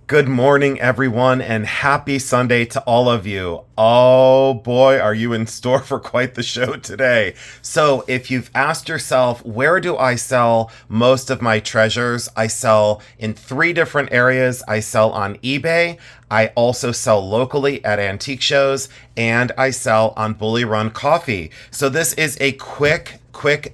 Good morning, everyone, and happy Sunday to all of you. Oh boy, are you in store for quite the show today. So, if you've asked yourself, where do I sell most of my treasures? I sell in three different areas. I sell on eBay, I also sell locally at antique shows, and I sell on Bully Run Coffee. So, this is a quick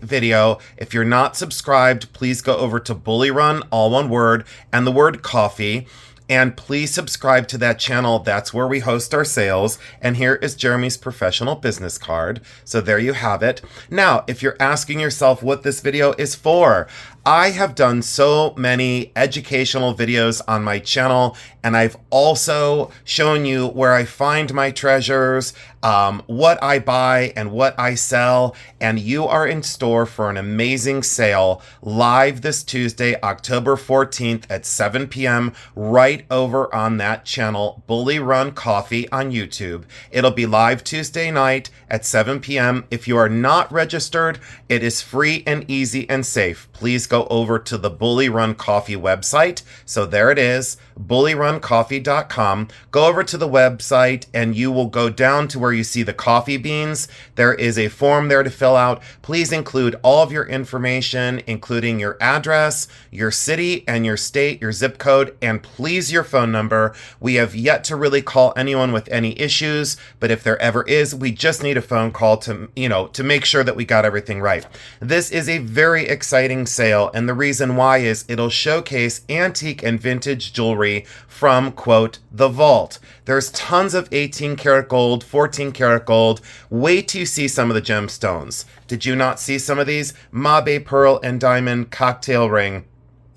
video. If you're not subscribed, please go over to Bully Run, all one word, and the word coffee. And please subscribe to that channel. That's where we host our sales. And here is Jeremy's professional business card. So there you have it. Now, if you're asking yourself what this video is for, I have done so many educational videos on my channel, and I've also shown you where I find my treasures, what I buy and what I sell, and you are in store for an amazing sale live this Tuesday, October 14th at 7 p.m. right over on that channel, Bully Run Coffee on YouTube. It'll be live Tuesday night at 7 p.m. If you are not registered, it is free and easy and safe. Please go over to the Bully Run Coffee website. So there it is, bullyruncoffee.com. Go over to the website and you will go down to where you see the coffee beans. There is a form there to fill out. Please include all of your information, including your address, your city and your state, your zip code, and please your phone number. We have yet to really call anyone with any issues, but if there ever is, we just need a phone call to make sure that we got everything right. This is a very exciting sale, and the reason why is it'll showcase antique and vintage jewelry from, quote, the vault. There's tons of 18 karat gold, 14 karat gold. Wait till you see some of the gemstones. Did you not see some of these? Mabe pearl and diamond cocktail ring.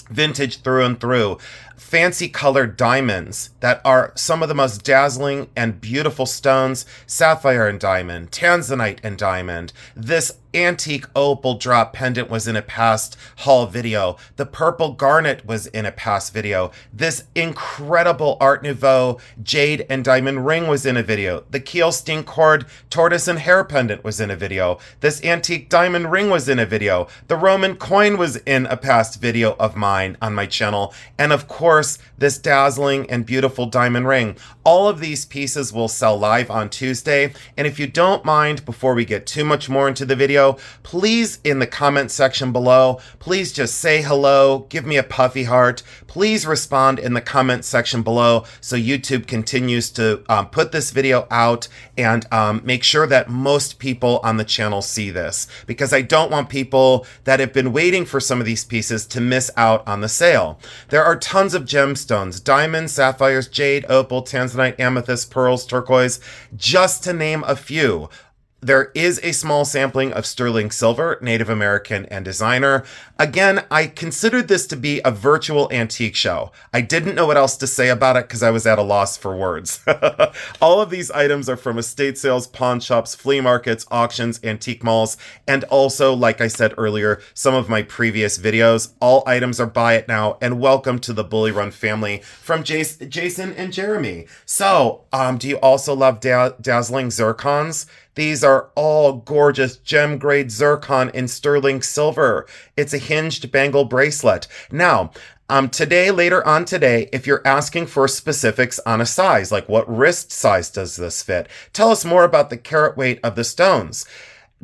Vintage through and through. Fancy colored diamonds that are some of the most dazzling and beautiful stones. Sapphire and diamond, tanzanite and diamond. This antique opal drop pendant was in a past haul video. The purple garnet was in a past video. This incredible Art Nouveau jade and diamond ring was in a video. The Keelstein cord tortoise and hair pendant was in a video. This antique diamond ring was in a video. The Roman coin was in a past video of mine on my channel. And of course, this dazzling and beautiful diamond ring. All of these pieces will sell live on Tuesday. And if you don't mind, before we get too much more into the video, please in the comment section below, please just say hello, give me a puffy heart. Please respond in the comment section below so YouTube continues to put this video out and make sure that most people on the channel see this, because I don't want people that have been waiting for some of these pieces to miss out on the sale. There are tons of gemstones, diamonds, sapphires, jade, opal, tanzanite, amethyst, pearls, turquoise, just to name a few. There is a small sampling of sterling silver, Native American and designer. Again, I considered this to be a virtual antique show. I didn't know what else to say about it because I was at a loss for words. All of these items are from estate sales, pawn shops, flea markets, auctions, antique malls, and also, like I said earlier, some of my previous videos. All items are buy it now, and welcome to the Bully Run family from Jason and Jeremy. So, do you also love dazzling zircons? These are all gorgeous gem grade zircon in sterling silver. It's a hinged bangle bracelet. Now, later on today, if you're asking for specifics on a size, like what wrist size does this fit? Tell us more about the carat weight of the stones.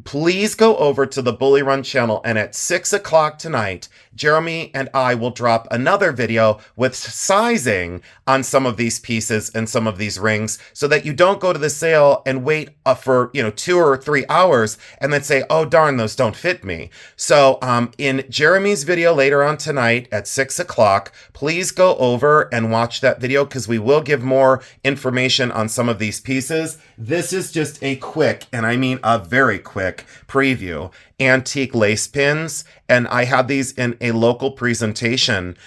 Please go over to the Bully Run channel, and at 6 o'clock tonight, Jeremy and I will drop another video with sizing on some of these pieces and some of these rings so that you don't go to the sale and wait for 2 or 3 hours and then say, oh darn, those don't fit me. So in Jeremy's video later on tonight at 6 o'clock, please go over and watch that video because we will give more information on some of these pieces. This is just a quick, and I mean a very quick preview. Antique lace pins, and I had these in a local presentation.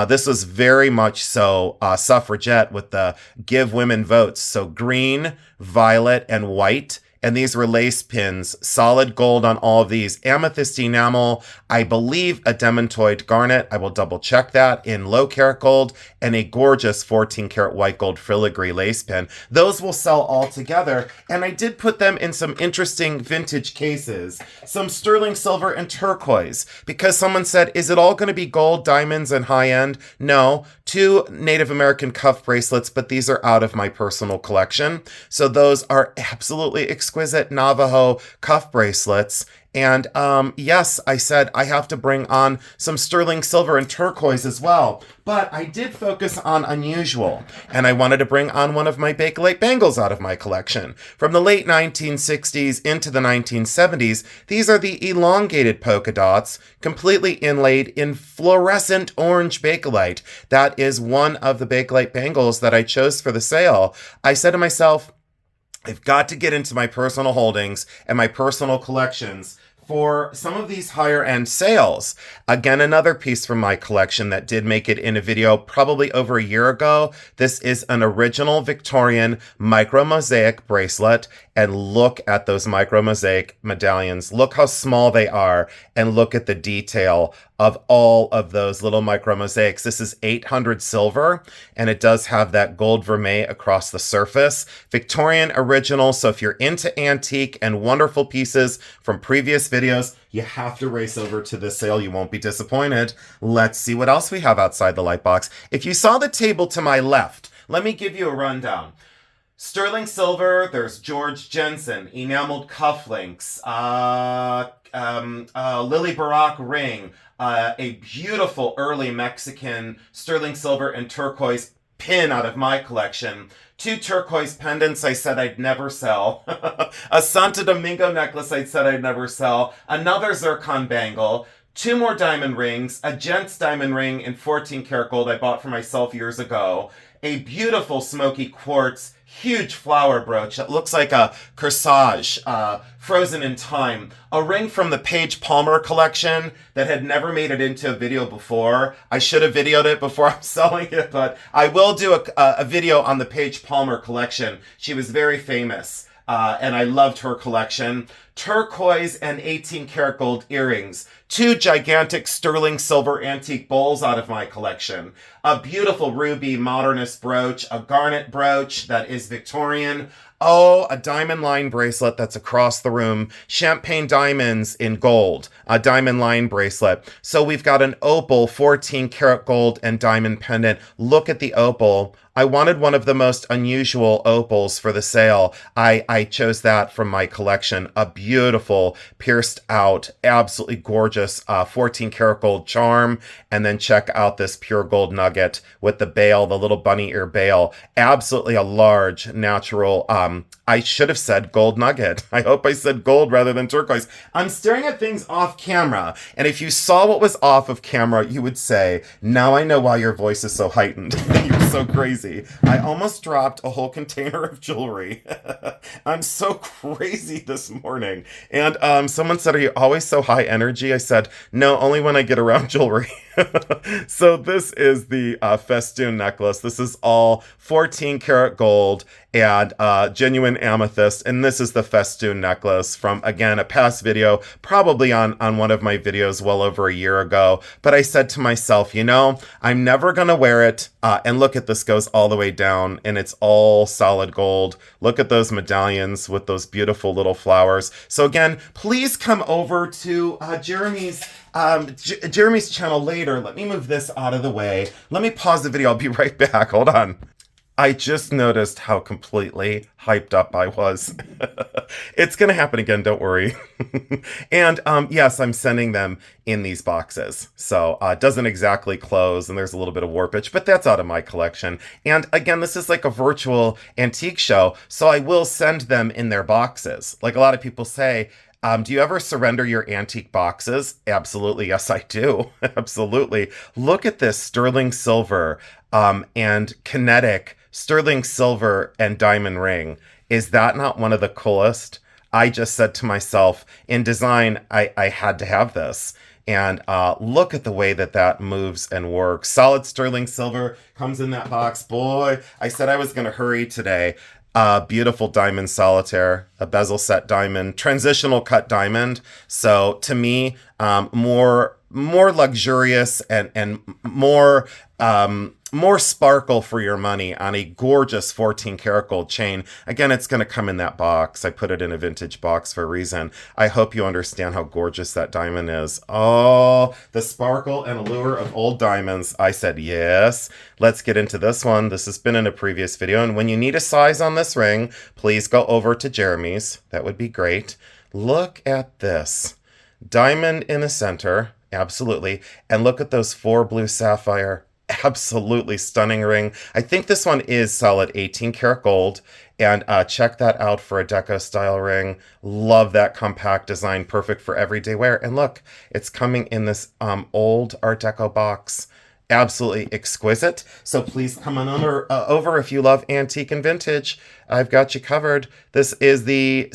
This was very much so suffragette with the give women votes. So green, violet, and white And these were lace pins, solid gold on all of these. Amethyst enamel, I believe a demantoid garnet. I will double check that in low carat gold, and a gorgeous 14 karat white gold filigree lace pin. Those will sell all together. And I did put them in some interesting vintage cases. Some sterling silver and turquoise, because someone said, is it all going to be gold, diamonds, and high end? No. 2 Native American cuff bracelets, but these are out of my personal collection. So those are absolutely exquisite Navajo cuff bracelets. And yes, I said I have to bring on some sterling silver and turquoise as well. But I did focus on unusual, and I wanted to bring on one of my Bakelite bangles out of my collection. From the late 1960s into the 1970s, these are the elongated polka dots, completely inlaid in fluorescent orange Bakelite. That is one of the Bakelite bangles that I chose for the sale. I said to myself, I've got to get into my personal holdings and my personal collections for some of these higher end sales. Again, another piece from my collection that did make it in a video probably over a year ago. This is an original Victorian micro mosaic bracelet. And look at those micro mosaic medallions. Look how small they are, and look at the detail of all of those little micro mosaics. This is 800 silver, and it does have that gold vermeil across the surface. Victorian original, so if you're into antique and wonderful pieces from previous videos, you have to race over to this sale. You won't be disappointed. Let's see what else we have outside the light box. If you saw the table to my left, let me give you a rundown. Sterling silver, there's George Jensen, enameled cufflinks, Lily Barak ring, a beautiful early Mexican sterling silver and turquoise pin out of my collection, 2 turquoise pendants I said I'd never sell, a Santo Domingo necklace I said I'd never sell, another zircon bangle, 2 more diamond rings, a gent's diamond ring in 14 karat gold I bought for myself years ago, a beautiful smoky quartz, huge flower brooch that looks like a corsage, frozen in time. A ring from the Paige Palmer collection that had never made it into a video before. I should have videoed it before I'm selling it, but I will do a video on the Paige Palmer collection. She was very famous, and I loved her collection. Turquoise and 18 karat gold earrings. 2 gigantic sterling silver antique bowls out of my collection. A beautiful ruby modernist brooch. A garnet brooch that is Victorian. Oh, a diamond line bracelet that's across the room. Champagne diamonds in gold. A diamond line bracelet. So we've got an opal 14 karat gold and diamond pendant. Look at the opal. I wanted one of the most unusual opals for the sale. I chose that from my collection. A beautiful, pierced out, absolutely gorgeous 14 karat gold charm. And then check out this pure gold nugget with the bail, the little bunny ear bail. Absolutely a large, natural, I should have said gold nugget. I hope I said gold rather than turquoise. I'm staring at things off camera. And if you saw what was off of camera, you would say, now I know why your voice is so heightened. You're so crazy. I almost dropped a whole container of jewelry. I'm so crazy this morning. And someone said, are you always so high energy? I said, no, only when I get around jewelry. So this is the festoon necklace. This is all 14 karat gold and genuine amethyst. And this is the festoon necklace from, again, a past video, probably on one of my videos well over a year ago. But I said to myself, you know, I'm never going to wear it. And look at this, goes all the way down and it's all solid gold. Look at those medallions with those beautiful little flowers. So again, please come over to Jeremy's channel later. Let me move this out of the way. Let me pause the video. I'll be right back. Hold on. I just noticed how completely hyped up I was. It's going to happen again, don't worry. And yes, I'm sending them in these boxes. So it doesn't exactly close and there's a little bit of warpage, but that's out of my collection. And again, this is like a virtual antique show, so I will send them in their boxes. Like a lot of people say, do you ever surrender your antique boxes? Absolutely. Yes, I do. Absolutely. Look at this sterling silver and kinetic sterling silver and diamond ring. Is that not one of the coolest? I just said to myself, in design, I had to have this. And look at the way that moves and works. Solid sterling silver comes in that box. Boy, I said I was going to hurry today. Beautiful diamond solitaire, a bezel set diamond, transitional cut diamond. So to me, more luxurious and more sparkle for your money on a gorgeous 14 karat gold chain. Again, it's going to come in that box. I put it in a vintage box for a reason. I hope you understand how gorgeous that diamond is. Oh, the sparkle and allure of old diamonds. I said yes. Let's get into this one. This has been in a previous video. And when you need a size on this ring, please go over to Jeremy's. That would be great. Look at this. Diamond in the center. Absolutely. And look at those 4 blue sapphire. Absolutely stunning ring. I think this one is solid 18 karat gold. And check that out for a Deco style ring. Love that compact design. Perfect for everyday wear. And look, it's coming in this old Art Deco box. Absolutely exquisite. So please come on over if you love antique and vintage. I've got you covered. This is the...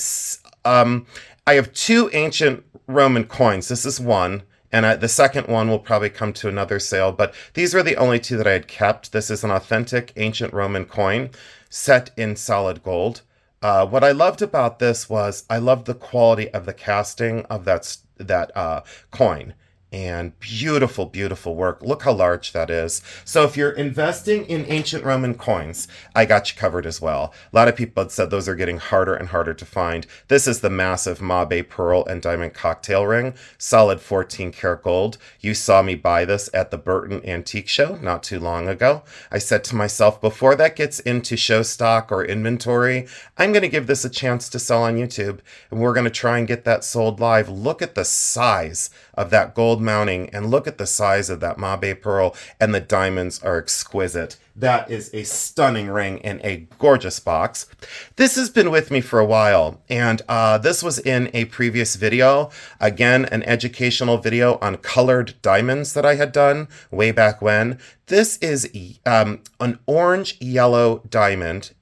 I have 2 ancient Roman coins. This is one. And the second one will probably come to another sale, but these were the only 2 that I had kept. This is an authentic ancient Roman coin set in solid gold. What I loved about this was I loved the quality of the casting of that coin. And beautiful, beautiful work. Look how large that is. So if you're investing in ancient Roman coins, I got you covered as well. A lot of people had said those are getting harder and harder to find. This is the massive Mabe pearl and diamond cocktail ring, solid 14 karat gold. You saw me buy this at the Burton Antique Show not too long ago. I said to myself, before that gets into show stock or inventory, I'm going to give this a chance to sell on YouTube, and we're going to try and get that sold live. Look at the size of that gold mounting, and look at the size of that Mabe pearl, and the diamonds are exquisite. That is a stunning ring in a gorgeous box. This has been with me for a while, and this was in a previous video. Again, an educational video on colored diamonds that I had done way back when. This is an orange-yellow diamond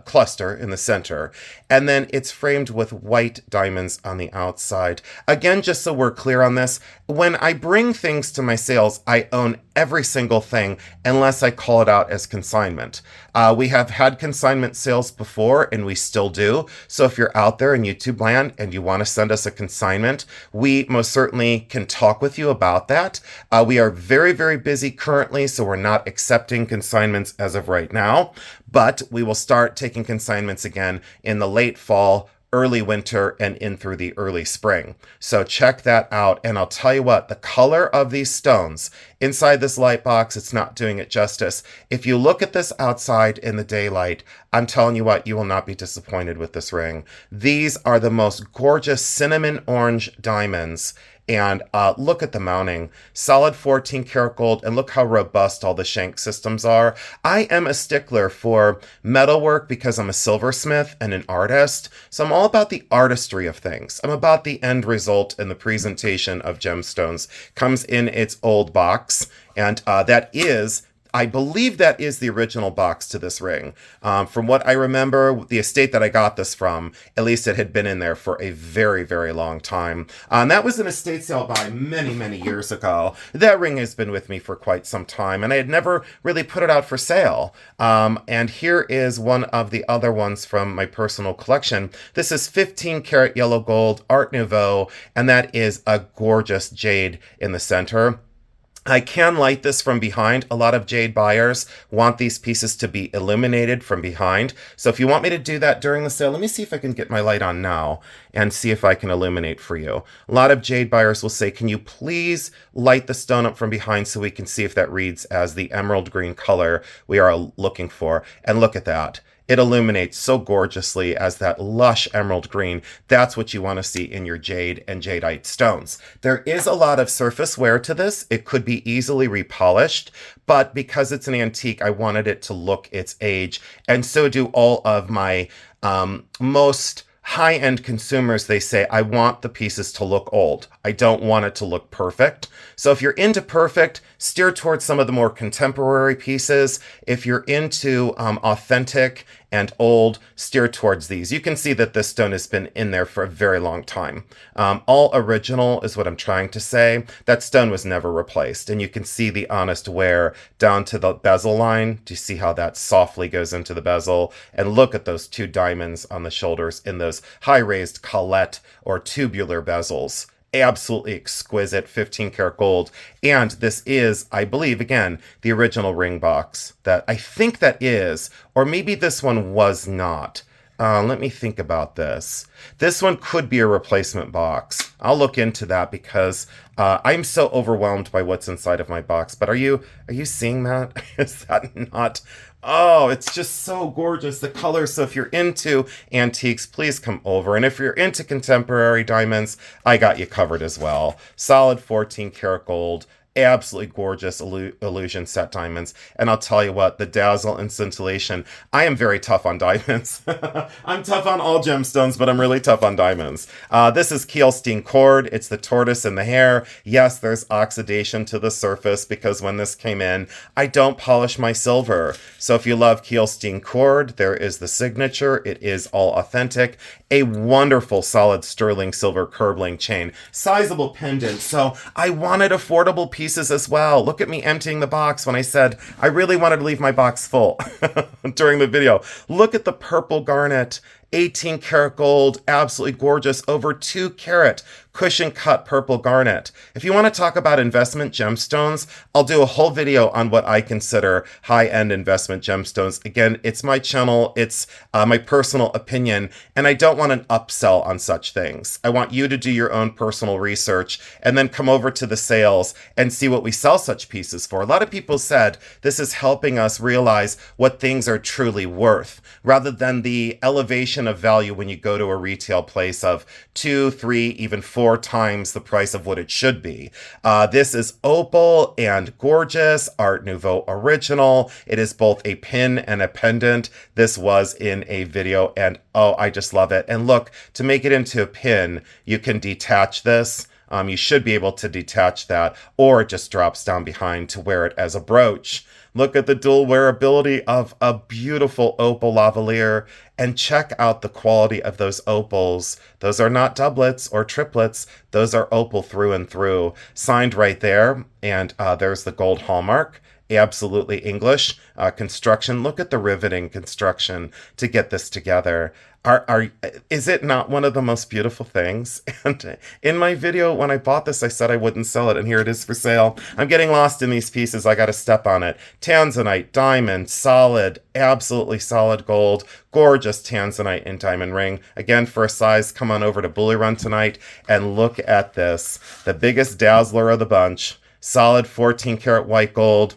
cluster in the center, and then it's framed with white diamonds on the outside. Again, just so we're clear on this, when I bring things to my sales, I own every single thing unless I call it out as consignment. We have had consignment sales before, and we still do. So if you're out there in YouTube land and you want to send us a consignment, we most certainly can talk with you about that. We are very, very busy currently, so we're not accepting consignments as of right now, but we will start taking consignments again in the late fall, early winter, and in through the early spring. So check that out. And I'll tell you what, the color of these stones inside this light box, it's not doing it justice. If you look at this outside in the daylight, I'm telling you what, you will not be disappointed with this ring. These are the most gorgeous cinnamon orange diamonds. And look at the mounting, solid 14 karat gold, and look how robust all the shank systems are. I am a stickler for metalwork because I'm a silversmith and an artist. So I'm all about the artistry of things. I'm about the end result, and the presentation of gemstones comes in its old box. And I believe that is the original box to this ring. From what I remember, the estate that I got this from, at least it had been in there for a very, very long time. That was an estate sale by many, many years ago. That ring has been with me for quite some time, and I had never really put it out for sale. And here is one of the other ones from my personal collection. This is 15 karat yellow gold, Art Nouveau, and that is a gorgeous jade in the center. I can light this from behind. A lot of jade buyers want these pieces to be illuminated from behind. So if you want me to do that during the sale, let me see if I can get my light on now and see if I can illuminate for you. A lot of jade buyers will say, can you please light the stone up from behind so we can see if that reads as the emerald green color we are looking for. And look at that. It illuminates so gorgeously as that lush emerald green. That's what you want to see in your jade and jadeite stones. There is a lot of surface wear to this. It could be easily repolished, but because it's an antique, I wanted it to look its age. And so do all of my most high-end consumers. They say, I want the pieces to look old. I don't want it to look perfect. So if you're into perfect, steer towards some of the more contemporary pieces. If you're into authentic and old, steer towards these. You can see that this stone has been in there for a very long time. All original is what I'm trying to say. That stone was never replaced, and you can see the honest wear down to the bezel line. Do you see how that softly goes into the bezel? And look at those two diamonds on the shoulders in those high-raised collet or tubular bezels. Absolutely exquisite 15 karat gold. And this is, I believe, again, the original ring box that I think that is, or maybe this one was not. Let me think about this. This one could be a replacement box. I'll look into that because I'm so overwhelmed by what's inside of my box. But are you seeing that? Is that not? Oh, it's just so gorgeous, the color. So if you're into antiques, please come over. And if you're into contemporary diamonds, I got you covered as well. Solid 14 karat gold. Absolutely gorgeous illusion set diamonds. And I'll tell you what, the dazzle and scintillation. I am very tough on diamonds. I'm tough on all gemstones, but I'm really tough on diamonds. This is Keelstein cord. It's the tortoise and the hare. Yes, there's oxidation to the surface because when this came in, I don't polish my silver. So if you love Keelstein cord, there is the signature. It is all authentic. A wonderful solid sterling silver curb link chain. Sizable pendant. So I wanted affordable pieces as well. Look at me emptying the box when I said I really wanted to leave my box full during the video. Look at the purple garnet. 18 karat gold, absolutely gorgeous, over 2 karat cushion cut purple garnet. If you want to talk about investment gemstones, I'll do a whole video on what I consider high-end investment gemstones. Again, it's my channel, it's my personal opinion, and I don't want an upsell on such things. I want you to do your own personal research and then come over to the sales and see what we sell such pieces for. A lot of people said this is helping us realize what things are truly worth, rather than the elevation of value when you go to a retail place of 2, 3, even 4 times the price of what it should be. This is opal and gorgeous, Art Nouveau original. It is both a pin and a pendant. This was in a video and oh, I just love it. And look, to make it into a pin, you can detach this. You should be able to detach that, or it just drops down behind to wear it as a brooch. Look at the dual wearability of a beautiful opal lavalier, and check out the quality of those opals. Those are not doublets or triplets. Those are opal through and through. Signed right there, and there's the gold hallmark. Absolutely English construction. Look at the riveting construction to get this together. Is it not one of the most beautiful things? And in my video, when I bought this, I said I wouldn't sell it, and here it is for sale. I'm getting lost in these pieces. I got to step on it. Tanzanite, diamond, solid, absolutely solid gold, gorgeous tanzanite and diamond ring. Again, for a size, come on over to Bully Run tonight and look at this. The biggest dazzler of the bunch. Solid 14 karat white gold.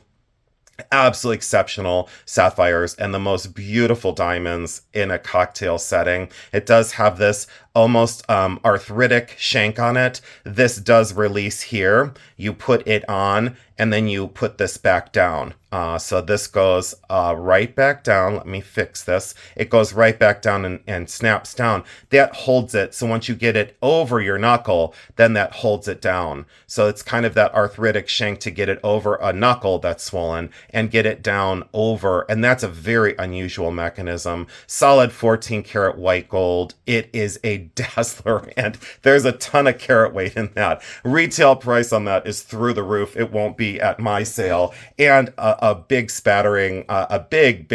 Absolutely exceptional sapphires and the most beautiful diamonds in a cocktail setting. It does have this almost arthritic shank on it. This does release here. You put it on and then you put this back down. So this goes right back down. Let me fix this. It goes right back down and snaps down. That holds it. So once you get it over your knuckle, then that holds it down. So it's kind of that arthritic shank to get it over a knuckle that's swollen and get it down over. And that's a very unusual mechanism. Solid 14 karat white gold. It is a dazzler, and there's a ton of carat weight in that. Retail price on that is through the roof. It won't be at my sale. And a big spattering, a big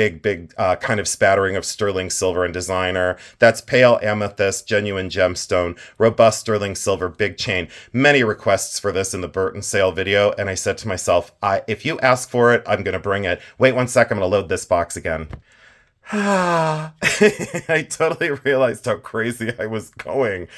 kind of spattering of sterling silver and designer. That's pale amethyst, genuine gemstone, robust sterling silver, big chain. Many requests for this in the Burton sale video, and I said to myself, if you ask for it, I'm going to bring it. Wait 1 second, I'm going to load this box again. I totally realized how crazy I was going.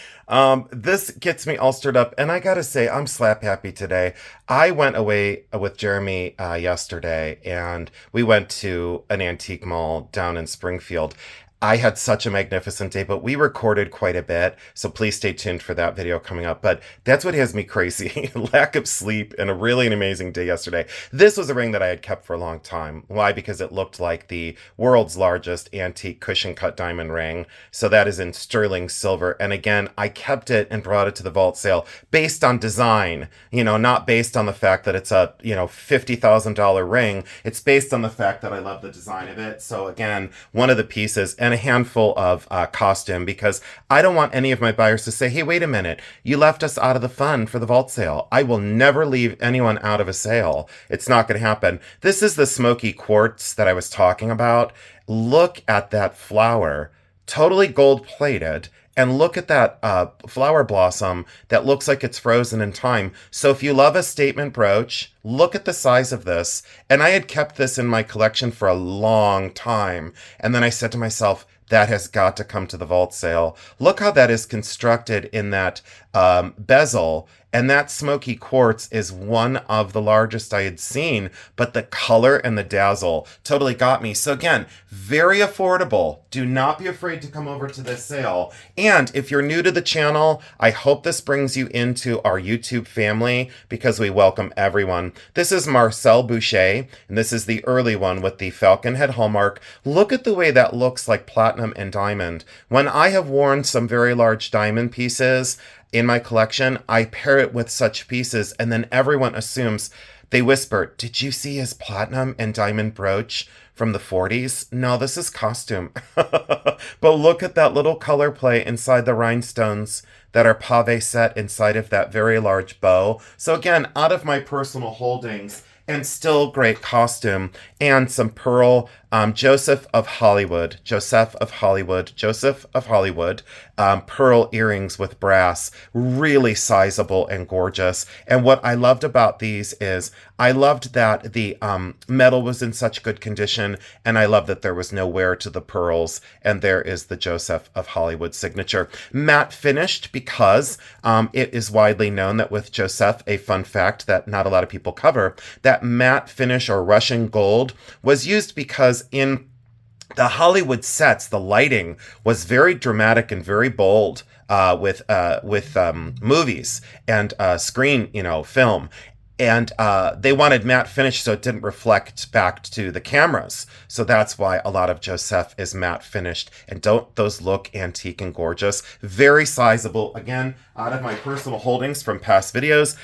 This gets me all stirred up, and I gotta say, I'm slap happy today. I went away with Jeremy yesterday, and we went to an antique mall down in Springfield. I had such a magnificent day, but we recorded quite a bit. So please stay tuned for that video coming up. But that's what has me crazy. Lack of sleep and a really an amazing day yesterday. This was a ring that I had kept for a long time. Why? Because it looked like the world's largest antique cushion cut diamond ring. So that is in sterling silver. And again, I kept it and brought it to the vault sale based on design, not based on the fact that it's a, $50,000 ring. It's based on the fact that I love the design of it. So again, one of the pieces and a handful of costume, because I don't want any of my buyers to say, hey, wait a minute, you left us out of the fun for the vault sale. I will never leave anyone out of a sale. It's not going to happen. This is the smoky quartz that I was talking about. Look at that flower, totally gold plated. And look at that flower blossom that looks like it's frozen in time. So if you love a statement brooch, look at the size of this. And I had kept this in my collection for a long time. And then I said to myself, that has got to come to the vault sale. Look how that is constructed in that bezel. And that smoky quartz is one of the largest I had seen, but the color and the dazzle totally got me. So again, very affordable. Do not be afraid to come over to this sale. And if you're new to the channel, I hope this brings you into our YouTube family because we welcome everyone. This is Marcel Boucher, and this is the early one with the falcon head hallmark. Look at the way that looks like platinum and diamond. When I have worn some very large diamond pieces in my collection, I pair it with such pieces, and then everyone assumes, they whisper, did you see his platinum and diamond brooch from the 40s? No, this is costume. But look at that little color play inside the rhinestones that are pave set inside of that very large bow. So again, out of my personal holdings, and still great costume, and some pearl Joseph of Hollywood, pearl earrings with brass, really sizable and gorgeous. And what I loved about these is I loved that the metal was in such good condition, and I love that there was no wear to the pearls, and there is the Joseph of Hollywood signature. Matte finished because it is widely known that with Joseph, a fun fact that not a lot of people cover, that matte finish or Russian gold was used because in the Hollywood sets, the lighting was very dramatic and very bold with movies and screen, film. And they wanted matte finish so it didn't reflect back to the cameras. So that's why a lot of Joseph is matte finished. And don't those look antique and gorgeous? Very sizable. Again, out of my personal holdings from past videos,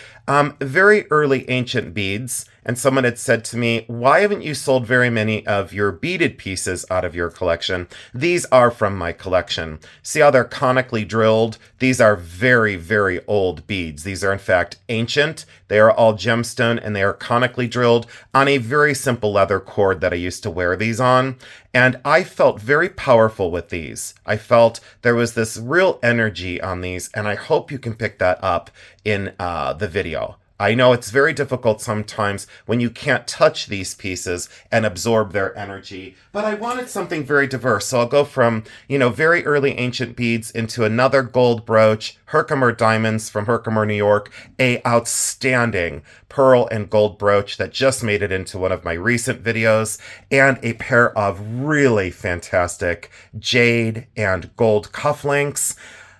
very early ancient beads. And someone had said to me, why haven't you sold very many of your beaded pieces out of your collection? These are from my collection. See how they're conically drilled? These are very, very old beads. These are in fact ancient. They are all gemstone and they are conically drilled on a very simple leather cord that I used to wear these on. And I felt very powerful with these. I felt there was this real energy on these, and I hope you can pick that up in the video. I know it's very difficult sometimes when you can't touch these pieces and absorb their energy, but I wanted something very diverse. So I'll go from, very early ancient beads into another gold brooch, Herkimer diamonds from Herkimer, New York, a outstanding pearl and gold brooch that just made it into one of my recent videos, and a pair of really fantastic jade and gold cufflinks.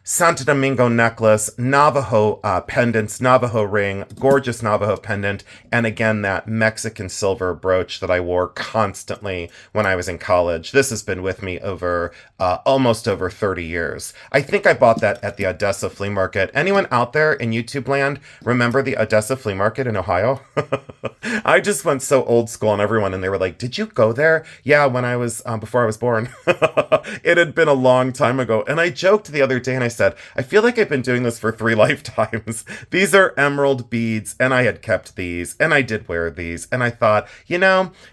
Santo Domingo necklace, Navajo pendants, Navajo ring, gorgeous Navajo pendant, and again, that Mexican silver brooch that I wore constantly when I was in college. This has been with me over almost over 30 years. I think I bought that at the Odessa Flea Market. Anyone out there in YouTube land remember the Odessa Flea Market in Ohio? I just went so old school on everyone, and they were like, did you go there? Yeah, when I was, before I was born. It had been a long time ago, and I joked the other day, and I said, I feel like I've been doing this for 3 lifetimes. These are emerald beads, and I had kept these, and I did wear these, and I thought,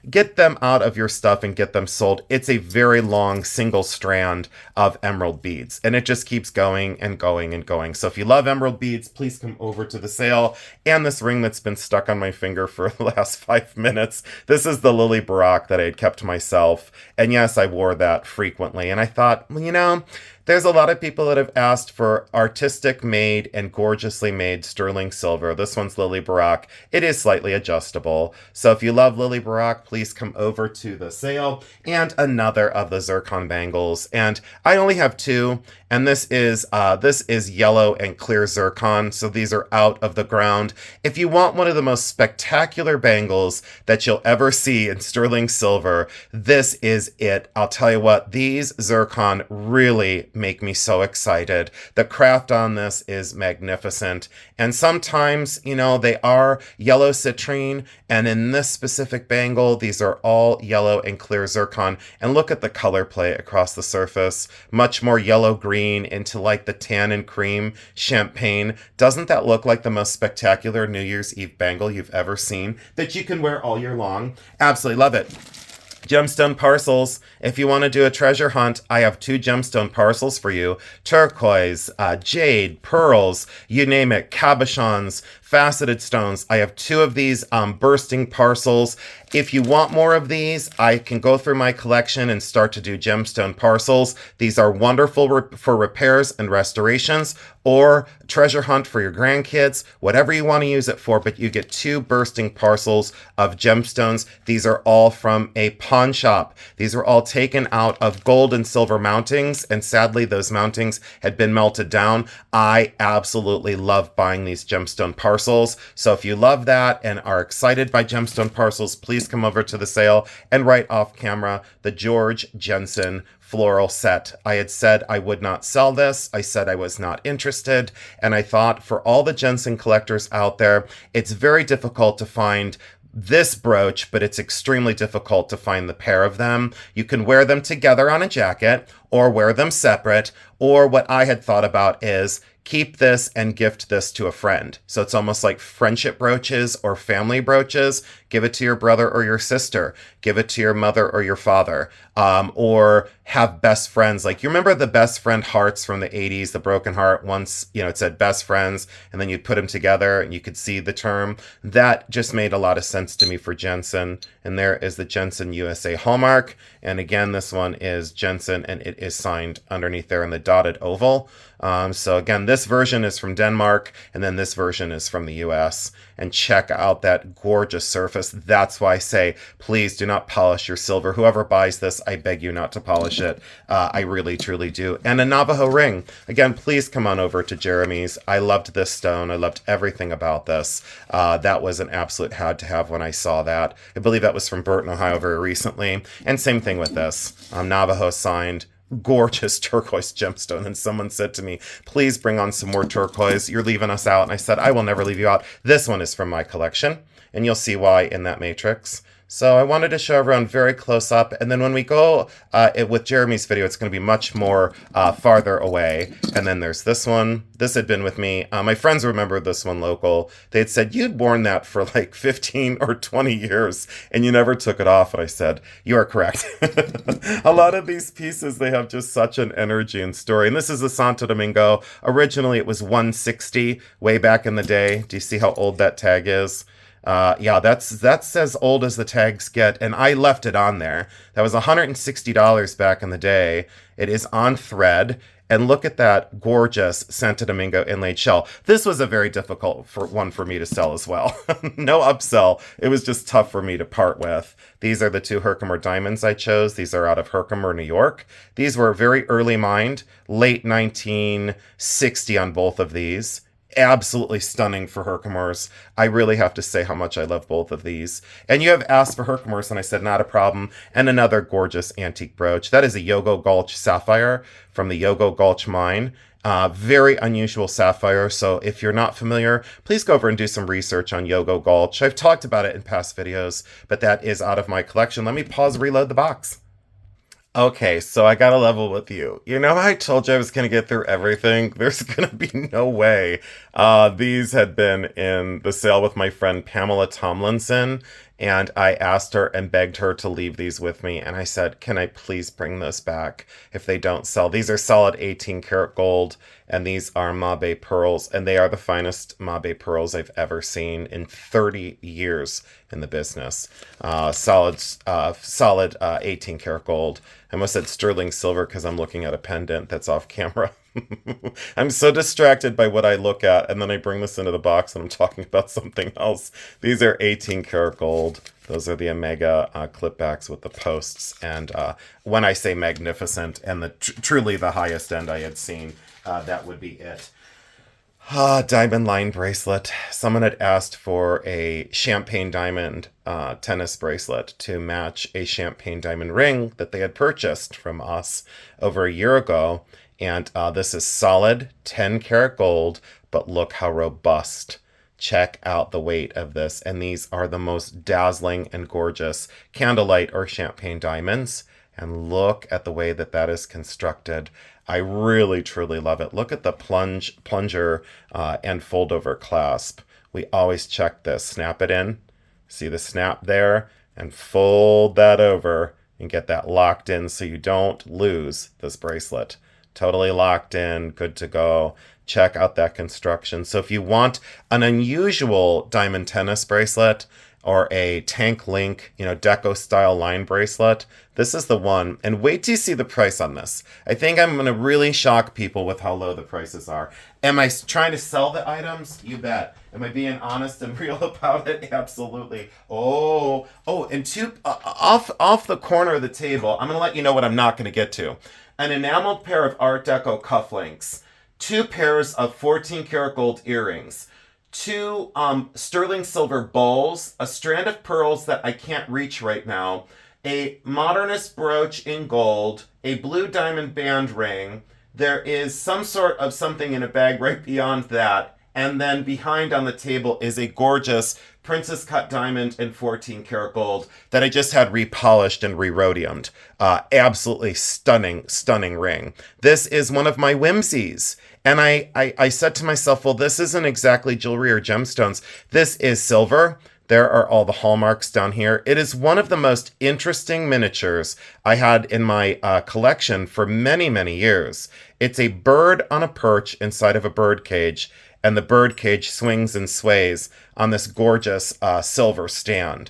get them out of your stuff and get them sold. It's a very long single strand of emerald beads, and it just keeps going and going and going. So if you love emerald beads, please come over to the sale. And this ring that's been stuck on my finger for the last 5 minutes, this is the Lily Barak that I had kept myself, and yes, I wore that frequently, and I thought, there's a lot of people that have asked asked for artistic made and gorgeously made sterling silver. This one's Lily Barak. It is slightly adjustable. So if you love Lily Barak, please come over to the sale. And another of the zircon bangles. And I only have two. And this is yellow and clear zircon, so these are out of the ground. If you want one of the most spectacular bangles that you'll ever see in sterling silver, this is it. I'll tell you what, these zircon really make me so excited. The craft on this is magnificent. And sometimes, you know, they are yellow citrine, and in this specific bangle, these are all yellow and clear zircon. And look at the color play across the surface. Much more yellow-green into like the tan and cream champagne. Doesn't that look like the most spectacular New Year's Eve bangle you've ever seen that you can wear all year long? Absolutely love it. Gemstone parcels. If you want to do a treasure hunt, I have 2 gemstone parcels for you. Turquoise, jade, pearls, you name it, cabochons, faceted stones. I have 2 of these bursting parcels. If you want more of these, I can go through my collection and start to do gemstone parcels. These are wonderful for repairs and restorations, or treasure hunt for your grandkids, whatever you want to use it for, but you get 2 bursting parcels of gemstones. These are all from a pawn shop. These were all taken out of gold and silver mountings, and sadly those mountings had been melted down. I absolutely love buying these gemstone parcels. So if you love that and are excited by gemstone parcels, please come over to the sale. And right off camera, the George Jensen floral set. I had said I would not sell this. I said I was not interested. And I thought for all the Jensen collectors out there, it's very difficult to find this brooch, but it's extremely difficult to find the pair of them. You can wear them together on a jacket or wear them separate. Or what I had thought about is keep this and gift this to a friend. So it's almost like friendship brooches or family brooches. Give it to your brother or your sister. Give it to your mother or your father. Or have best friends. Like, you remember the best friend hearts from the 80s, the broken heart? Once, you know, it said best friends, and then you'd put them together and you could see the term. That just made a lot of sense to me for Jensen. And there is the Jensen USA hallmark. And again, this one is Jensen, and it is signed underneath there in the dotted oval. So again, this version is from Denmark, and then this version is from the US. And check out that gorgeous surface. That's why I say, please do not polish your silver. Whoever buys this, I beg you not to polish it. I really, truly do. And a Navajo ring. Again, please come on over to Jeremy's. I loved this stone. I loved everything about this. That was an absolute had to have when I saw that. I believe that was from Burton, Ohio very recently. And same thing with this. Navajo signed. Gorgeous turquoise gemstone. And someone said to me, please bring on some more turquoise. You're leaving us out. And I said, I will never leave you out. This one is from my collection, and you'll see why in that matrix. So I wanted to show everyone very close up. And then when we go with Jeremy's video, it's going to be much more farther away. And then there's this one. This had been with me. My friends remember this one local. They had said, you'd worn that for like 15 or 20 years and you never took it off. And I said, you are correct. A lot of these pieces, they have just such an energy and story. And this is the Santo Domingo. Originally, it was 160 way back in the day. Do you see how old that tag is? Yeah, that's as old as the tags get, and I left it on there. That was $160 back in the day. It is on thread, and look at that gorgeous Santo Domingo inlaid shell. This was a very difficult one for me to sell as well. No upsell. It was just tough for me to part with. These are the 2 Herkimer diamonds I chose. These are out of Herkimer, New York. These were very early mined, late 1960 on both of these. Absolutely stunning for Herkimers. I really have to say how much I love both of these. And you have asked for Herkimers, and I said, not a problem. And another gorgeous antique brooch. That is a Yogo Gulch sapphire from the Yogo Gulch mine. Very unusual sapphire. So if you're not familiar, please go over and do some research on Yogo Gulch. I've talked about it in past videos, but that is out of my collection. Let me pause, reload the box. Okay, so I gotta level with you. You know, I told you I was gonna get through everything. There's gonna be no way. These had been in the sale with my friend Pamela Tomlinson, and I asked her and begged her to leave these with me, and I said, can I please bring those back if they don't sell? These are solid 18 karat gold, and these are Mabe pearls, and they are the finest Mabe pearls I've ever seen in 30 years in the business. Solid 18 karat gold. I almost said sterling silver because I'm looking at a pendant that's off camera. I'm so distracted by what I look at, and then I bring this into the box and I'm talking about something else. These are 18 karat gold. Those are the Omega clipbacks with the posts. And when I say magnificent and truly the highest end I had seen, that would be it. Diamond line bracelet. Someone had asked for a champagne diamond tennis bracelet to match a champagne diamond ring that they had purchased from us over a year ago. And this is solid 10 karat gold, but look how robust. Check out the weight of this. And these are the most dazzling and gorgeous candlelight or champagne diamonds. And look at the way that that is constructed. I really, truly love it. Look at the plunger and fold over clasp. We always check this. Snap it in. See the snap there? And fold that over and get that locked in so you don't lose this bracelet. Totally locked in, good to go. Check out that construction. So if you want an unusual diamond tennis bracelet or a tank link, Deco style line bracelet, this is the one. And wait till you see the price on this. I think I'm going to really shock people with how low the prices are. Am I trying to sell the items? You bet. Am I being honest and real about it? Absolutely. Oh, and off the corner of the table, I'm going to let you know what I'm not going to get to. An enameled pair of Art Deco cufflinks, 2 pairs of 14 karat gold earrings, 2 sterling silver bowls, a strand of pearls that I can't reach right now, a modernist brooch in gold, a blue diamond band ring. There is some sort of something in a bag right beyond that. And then behind on the table is a gorgeous princess cut diamond in 14 karat gold that I just had repolished and re-rhodiumed. Absolutely stunning, stunning ring. This is one of my whimsies. And I said to myself, well, this isn't exactly jewelry or gemstones. This is silver. There are all the hallmarks down here. It is one of the most interesting miniatures I had in my collection for many, many years. It's a bird on a perch inside of a bird cage, and the bird cage swings and sways on this gorgeous silver stand.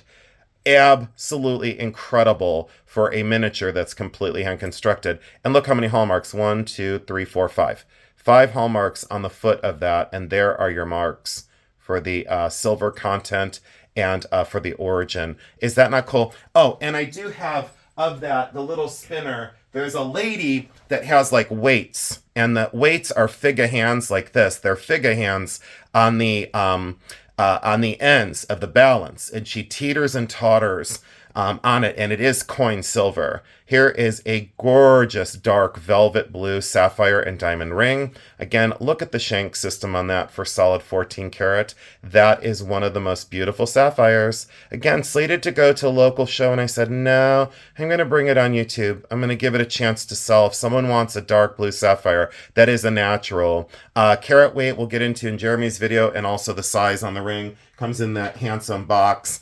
Absolutely incredible for a miniature that's completely hand constructed. And look how many hallmarks. 1, 2, 3, 4, 5. 5 hallmarks on the foot of that, and there are your marks for the silver content and for the origin. Is that not cool? Oh, and I do have of that, the little spinner. There's a lady that has like weights, and the weights are figure hands like this. They're figure hands on the ends of the balance, and she teeters and totters on it, and it is coin silver. Here is a gorgeous dark velvet blue sapphire and diamond ring. Again, look at the shank system on that for solid 14 karat. That is one of the most beautiful sapphires. Again, slated to go to a local show, and I said, no, I'm going to bring it on YouTube. I'm going to give it a chance to sell. If someone wants a dark blue sapphire, that is a natural. Carat weight we'll get into in Jeremy's video, and also the size on the ring comes in that handsome box.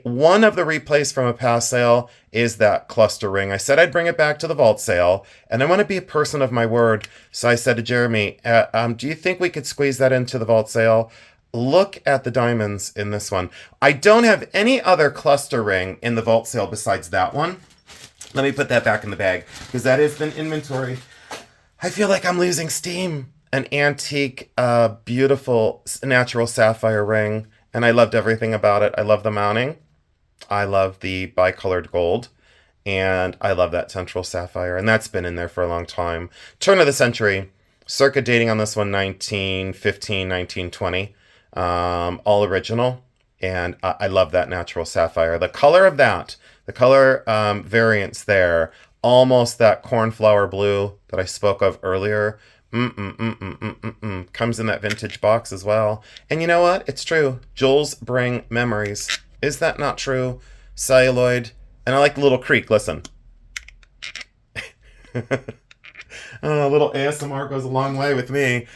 One of the replays from a past sale is that cluster ring. I said I'd bring it back to the vault sale, and I want to be a person of my word. So I said to Jeremy, do you think we could squeeze that into the vault sale? Look at the diamonds in this one. I don't have any other cluster ring in the vault sale besides that one. Let me put that back in the bag, because that has been inventory. I feel like I'm losing steam. An antique, beautiful natural sapphire ring. And I loved everything about it. I love the mounting. I love the bicolored gold. And I love that central sapphire. And that's been in there for a long time. Turn of the century. Circa dating on this one, 1915, 1920. All original. And I love that natural sapphire. The color of that, the color variants there, almost that cornflower blue that I spoke of earlier. Comes in that vintage box as well. And you know what? It's true. Jewels bring memories. Is that not true? Celluloid. And I like the little creak. Listen. A little ASMR goes a long way with me.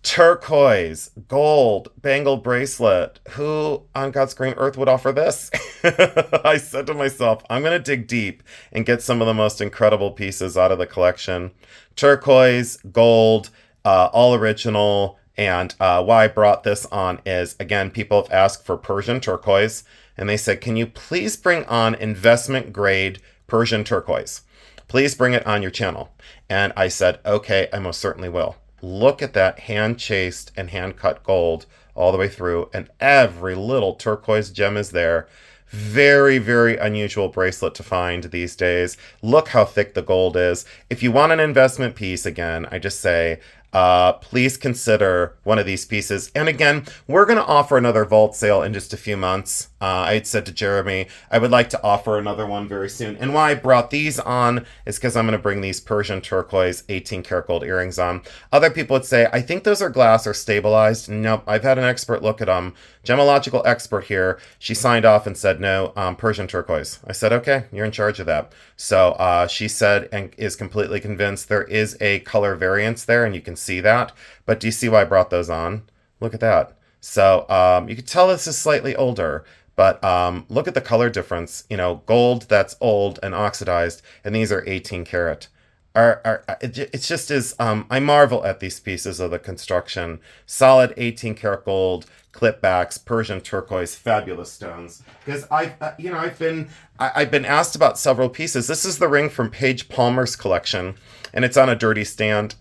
Turquoise, gold, bangle bracelet. Who on God's green earth would offer this? I said to myself, I'm going to dig deep and get some of the most incredible pieces out of the collection. Turquoise, gold, all original. And why I brought this on is, again, people have asked for Persian turquoise. And they said, can you please bring on investment grade Persian turquoise? Please bring it on your channel. And I said, okay, I most certainly will. Look at that hand chased and hand cut gold all the way through, and every little turquoise gem is there. Very, very unusual bracelet to find these days. Look how thick the gold is. If you want an investment piece, again, I just say, please consider one of these pieces. And again, we're going to offer another vault sale in just a few months. I had said to Jeremy, I would like to offer another one very soon. And why I brought these on is because I'm going to bring these Persian turquoise 18 karat gold earrings on. Other people would say, I think those are glass or stabilized. Nope, I've had an expert look at them. Gemological expert here. She signed off and said, no, Persian turquoise. I said, okay, you're in charge of that. So she said and is completely convinced there is a color variance there, and you can see that. But do you see why I brought those on? Look at that. So you can tell this is slightly older, but look at the color difference. You know, gold that's old and oxidized, and these are 18 karat. It just is, I marvel at these pieces of the construction. Solid 18 karat gold, clip backs, Persian turquoise, fabulous stones. Because I've been asked about several pieces. This is the ring from Paige Palmer's collection, and it's on a dirty stand.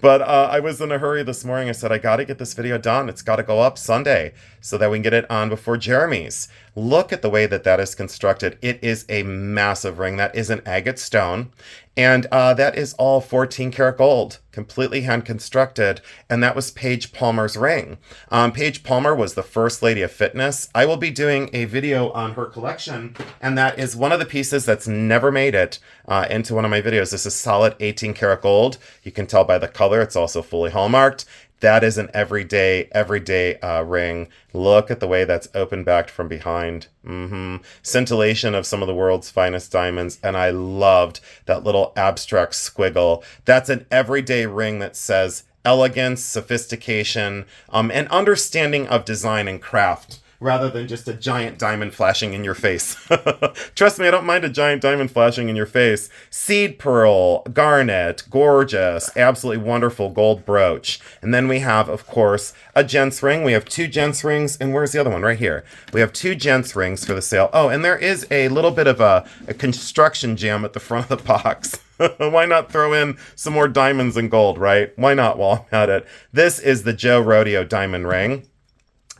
But I was in a hurry this morning. I said, I got to get this video done. It's got to go up Sunday so that we can get it on before Jeremy's. Look at the way that is constructed. It is a massive ring. That is an agate stone. And that is all 14 karat gold, completely hand constructed. And that was Paige Palmer's ring. Paige Palmer was the first lady of fitness. I will be doing a video on her collection, and that is one of the pieces that's never made it into one of my videos. This is solid 18 karat gold. You can tell by the color, it's also fully hallmarked. That is an everyday ring. Look at the way that's open backed from behind. Scintillation of some of the world's finest diamonds. And I loved that little abstract squiggle. That's an everyday ring that says elegance, sophistication, and understanding of design and craft, rather than just a giant diamond flashing in your face. Trust me, I don't mind a giant diamond flashing in your face. Seed pearl, garnet, gorgeous, absolutely wonderful gold brooch. And then we have, of course, a gents ring. We have two gents rings, and where's the other one? Right here. We have two gents rings for the sale. Oh, and there is a little bit of a construction jam at the front of the box. Why not throw in some more diamonds and gold, right? Why not while I'm at it? This is the Joe Rodeo diamond ring.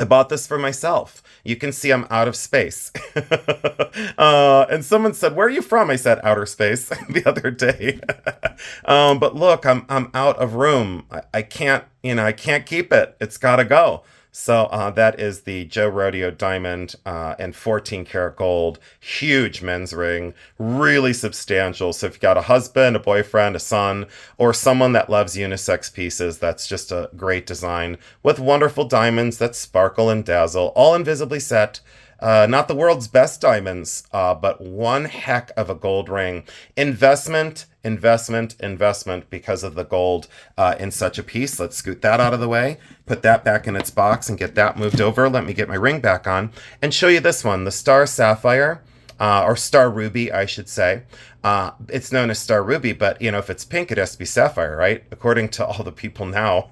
I bought this for myself. You can see I'm out of space. And someone said, where are you from? I said, outer space the other day. But look, I'm out of room. I can't keep it. It's got to go. So that is the Joe Rodeo diamond and 14 karat gold. Huge men's ring. Really substantial. So if you've got a husband, a boyfriend, a son, or someone that loves unisex pieces, that's just a great design with wonderful diamonds that sparkle and dazzle, all invisibly set. Not the world's best diamonds, but one heck of a gold ring. Investment because of the gold in such a piece. Let's scoot that out of the way, put that back in its box and get that moved over. Let me get my ring back on and show you this one, the Star Sapphire, or Star Ruby, I should say. It's known as Star Ruby, but, if it's pink, it has to be sapphire, right? According to all the people now.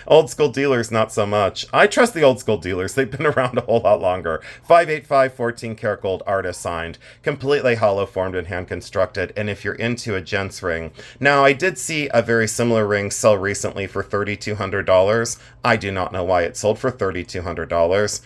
Old school dealers, not so much. I trust the old school dealers. They've been around a whole lot longer. 585 14 karat gold, artist signed. Completely hollow formed and hand constructed. And if you're into a gents ring. Now, I did see a very similar ring sell recently for $3,200. I do not know why it sold for $3,200,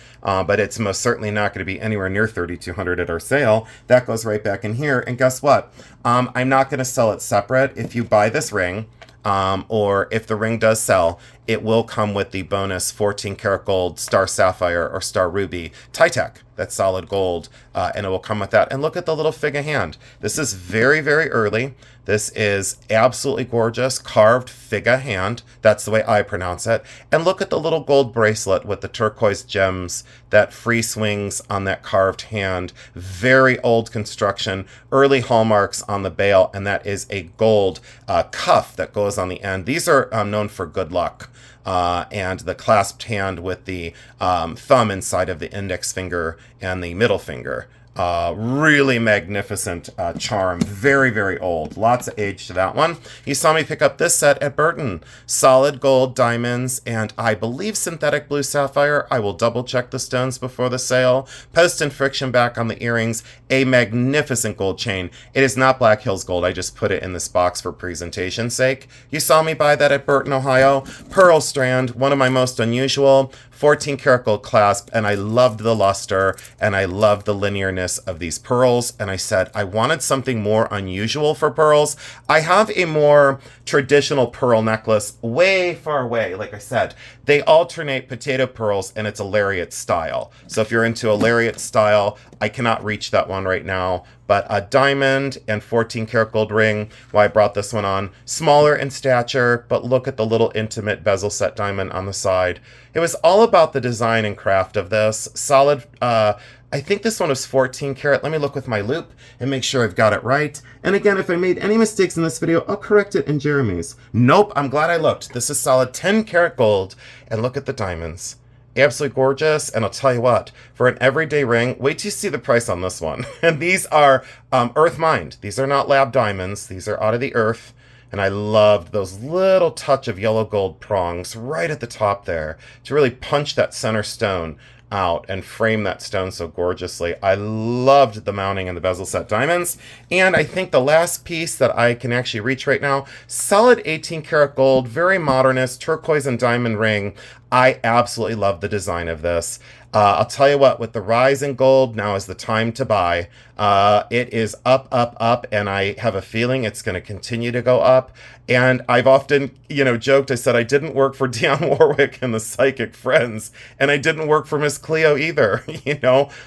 but it's most certainly not going to be anywhere near $3,200 at our sale. That goes right back in here. And guess what? I'm not going to sell it separate. If you buy this ring, or if the ring does sell, it will come with the bonus 14 karat gold Star Sapphire or Star Ruby Titech. That's solid gold, and it will come with that. And look at the little figure hand. This is very, very early. This is absolutely gorgeous, carved figure hand. That's the way I pronounce it. And look at the little gold bracelet with the turquoise gems that free swings on that carved hand. Very old construction, early hallmarks on the bail, and that is a gold cuff that goes on the end. These are known for good luck. And the clasped hand with the thumb inside of the index finger and the middle finger. Really magnificent charm. Very, very old. Lots of age to that one. You saw me pick up this set at Burton. Solid gold diamonds and I believe synthetic blue sapphire. I will double check the stones before the sale. Post and friction back on the earrings. A magnificent gold chain. It is not Black Hills gold. I just put it in this box for presentation's sake. You saw me buy that at Burton, Ohio. Pearl strand, one of my most unusual. 14 karat gold clasp, and I loved the luster and I loved the linearness of these pearls. And I said I wanted something more unusual for pearls. I have a more traditional pearl necklace way far away. Like I said, they alternate potato pearls and it's a lariat style. So if you're into a lariat style, I cannot reach that one right now. But a diamond and 14 karat gold ring, why I brought this one on. Smaller in stature, but look at the little intimate bezel set diamond on the side. It was all about the design and craft of this. Solid, I think this one was 14 karat. Let me look with my loop and make sure I've got it right. And again, if I made any mistakes in this video, I'll correct it in Jeremy's. Nope, I'm glad I looked. This is solid 10 karat gold. And look at the diamonds. Absolutely gorgeous. And I'll tell you what, for an everyday ring, wait till you see the price on this one. And these are earth mined. These are not lab diamonds. These are out of the earth. And I loved those little touch of yellow gold prongs right at the top there to really punch that center stone out and frame that stone so gorgeously. I loved the mounting and the bezel set diamonds. And I think the last piece that I can actually reach right now, solid 18 karat gold, very modernist, turquoise and diamond ring. I absolutely love the design of this. I'll tell you what, with the rise in gold, now is the time to buy. It is up, up, up, and I have a feeling it's going to continue to go up. And I've often, joked, I said I didn't work for Dionne Warwick and the Psychic Friends, and I didn't work for Miss Cleo either,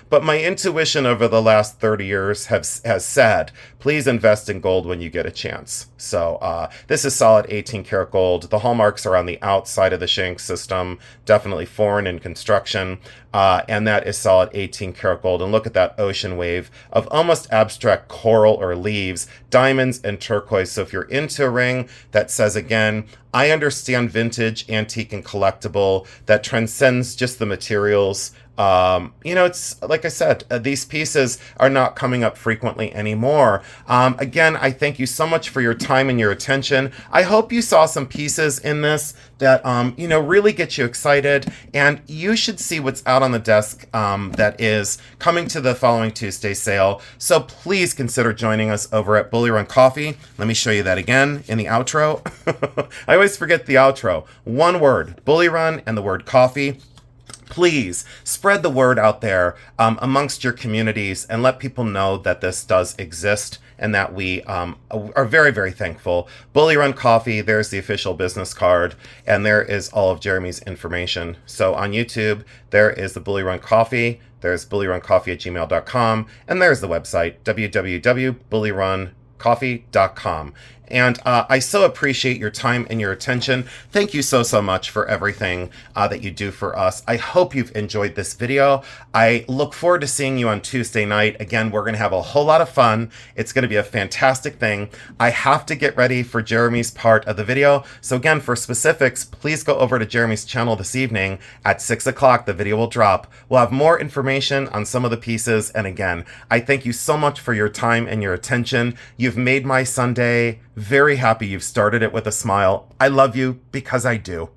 But my intuition over the last 30 years has said, please invest in gold when you get a chance. So this is solid 18 karat gold. The hallmarks are on the outside of the shank system, definitely foreign in construction. And that is solid 18 karat gold. And look at that ocean wave of almost abstract coral or leaves, diamonds and turquoise. So if you're into a ring that says, again, I understand vintage, antique, and collectible, that transcends just the materials. It's like I said, these pieces are not coming up frequently anymore. Again, I thank you so much for your time and your attention. I hope you saw some pieces in this that, really get you excited. And you should see what's out on the desk that is coming to the following Tuesday sale. So please consider joining us over at Bully Run Coffee. Let me show you that again in the outro. I always forget the outro. One word, Bully Run, and the word coffee. Please spread the word out there amongst your communities and let people know that this does exist and that we are very, very thankful. Bully Run Coffee, there's the official business card, and there is all of Jeremy's information. So on YouTube, there is the Bully Run Coffee, there's bullyruncoffee@gmail.com, and there's the website, www.bullyruncoffee.com. And I so appreciate your time and your attention. Thank you so, so much for everything that you do for us. I hope you've enjoyed this video. I look forward to seeing you on Tuesday night. Again, we're going to have a whole lot of fun. It's going to be a fantastic thing. I have to get ready for Jeremy's part of the video. So again, for specifics, please go over to Jeremy's channel this evening at 6 o'clock. The video will drop. We'll have more information on some of the pieces. And again, I thank you so much for your time and your attention. You've made my Sunday very happy. You've started it with a smile. I love you because I do.